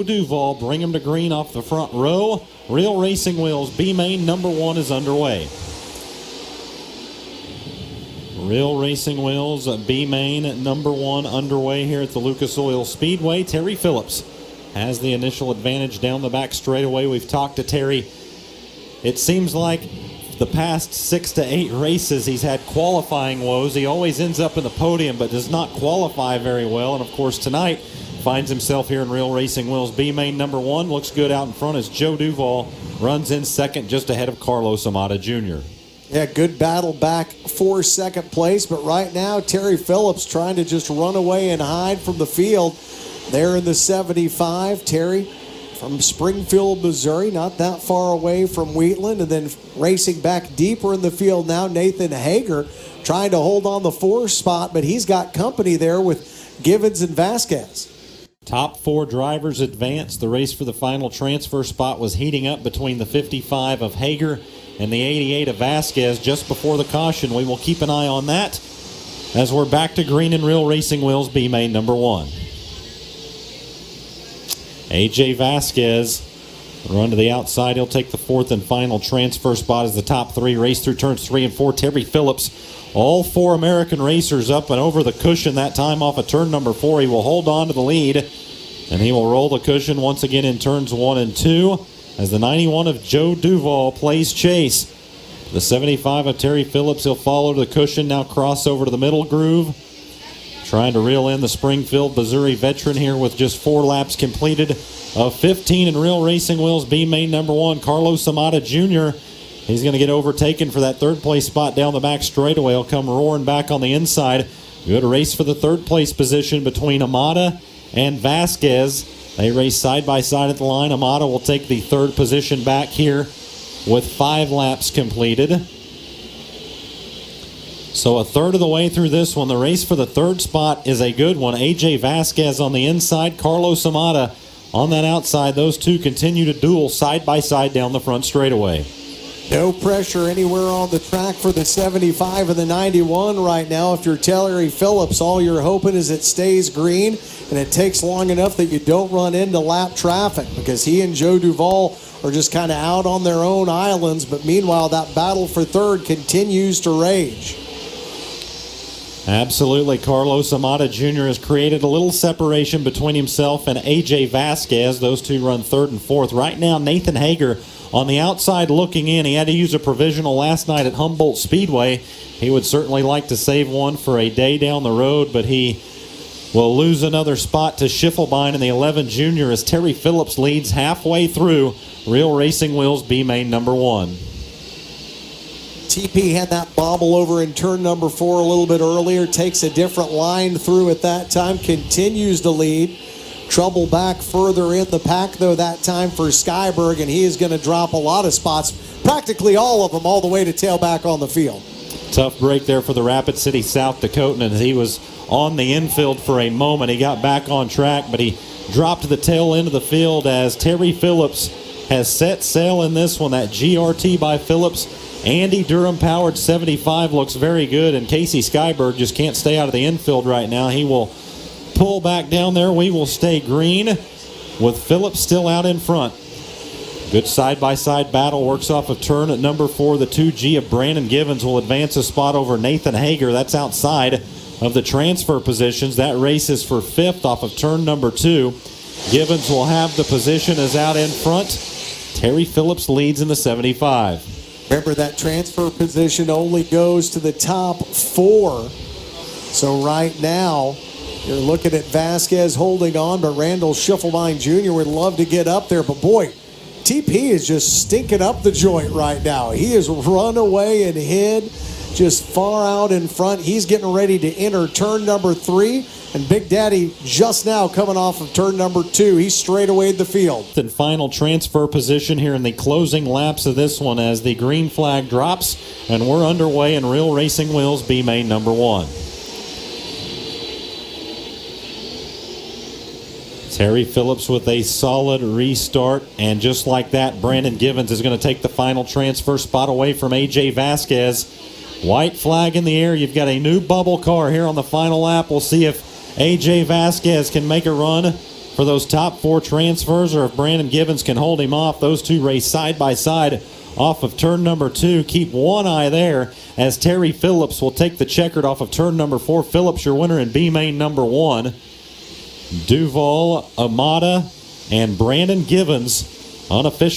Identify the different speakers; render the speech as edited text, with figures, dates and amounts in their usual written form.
Speaker 1: Duval, bring him to green off the front row. Real Racing Wheels B main number 1 is underway. Real Racing Wheels B main number 1 underway here at the Lucas Oil Speedway. Terry Phillips has the initial advantage down the back straightaway. We've talked to Terry. It seems like the past 6 to 8 races he's had qualifying woes. He always ends up in the podium but does not qualify very well. And of course tonight finds himself here in Real Racing Wheels B main number 1. Looks good out in front as Joe Duval runs in second just ahead of Carlos Amata Jr.
Speaker 2: Yeah, good battle back for second place, but right now Terry Phillips trying to just run away and hide from the field. There in the 75, Terry from Springfield, Missouri, not that far away from Wheatland, and then racing back deeper in the field now, Nathan Hager trying to hold on the 4 spot, but he's got company there with Givens and Vasquez.
Speaker 1: Top 4 drivers advance. The race for the final transfer spot was heating up between the 55 of Hager and the 88 of Vasquez just before the caution. We will keep an eye on that as we're back to green in Real Racing Wheels B main number 1. AJ Vasquez run to the outside. He'll take the 4th and final transfer spot as the top 3 race through turns 3 and 4. Terry Phillips, all 4 American racers up and over the cushion that time off of turn number 4. He will hold on to the lead, and he will roll the cushion once again in turns 1 and 2 as the 91 of Joe Duval plays chase. The 75 of Terry Phillips, he'll follow to the cushion, now cross over to the middle groove. Trying to reel in the Springfield, Missouri veteran here with just 4 laps completed of 15 in Real Racing Wheels B main number 1. Carlos Amata Jr., he's going to get overtaken for that 3rd place spot down the back straightaway. He'll come roaring back on the inside. Good race for the 3rd place position between Amata and Vasquez. They race side by side at the line. Amata will take the 3rd position back here with 5 laps completed. So a third of the way through this one. The race for the 3rd spot is a good one. AJ Vasquez on the inside, Carlos Amata on that outside. Those two continue to duel side by side down the front straightaway.
Speaker 2: No pressure anywhere on the track for the 75 and the 91 right now. If you're Terry Phillips, all you're hoping is it stays green and it takes long enough that you don't run into lap traffic, because he and Joe Duval are just kind of out on their own islands. But meanwhile, that battle for 3rd continues to rage.
Speaker 1: Absolutely. Carlos Amata Jr. has created a little separation between himself and AJ Vasquez. Those two run 3rd and 4th. Right now, Nathan Hager on the outside looking in. He had to use a provisional last night at Humboldt Speedway. He would certainly like to save one for a day down the road, but he will lose another spot to Schiffelbein in the 11 junior as Terry Phillips leads halfway through Real Racing Wheels B main number 1.
Speaker 2: TP had that bobble over in turn number 4 a little bit earlier, takes a different line through at that time, continues to lead. Trouble back further in the pack, though, that time for Skyberg, and he is going to drop a lot of spots, practically all of them, all the way to tailback on the field.
Speaker 1: Tough break there for the Rapid City South Dakotan, and he was on the infield for a moment. He got back on track, but he dropped to the tail end of the field as Terry Phillips has set sail in this one. That GRT by Phillips, Andy Durham-powered 75 looks very good, and Casey Skyberg just can't stay out of the infield right now. He will pull back down there. We will stay green with Phillips still out in front. Good side-by-side battle. Works off of turn at number 4. The 2G of Brandon Givens will advance a spot over Nathan Hager. That's outside of the transfer positions. That race is for 5th off of turn number 2. Givens will have the position as out in front. Terry Phillips leads in the 75.
Speaker 2: Remember, that transfer position only goes to the top 4. So right now, you're looking at Vasquez holding on, but Randall Schiffelbein Jr. would love to get up there. But boy, TP is just stinking up the joint right now. He has run away and hid just far out in front. He's getting ready to enter turn number 3. And Big Daddy just now coming off of turn number 2. He's straight away the field.
Speaker 1: And final transfer position here in the closing laps of this one as the green flag drops. And we're underway in Real Racing Wheels B main number 1. Terry Phillips with a solid restart, and just like that, Brandon Givens is going to take the final transfer spot away from AJ Vasquez. White flag in the air. You've got a new bubble car here on the final lap. We'll see if AJ Vasquez can make a run for those top 4 transfers, or if Brandon Givens can hold him off. Those two race side by side off of turn number 2. Keep one eye there as Terry Phillips will take the checkered off of turn number 4. Phillips, your winner in B main number 1. Duval, Amada, and Brandon Givens unofficial.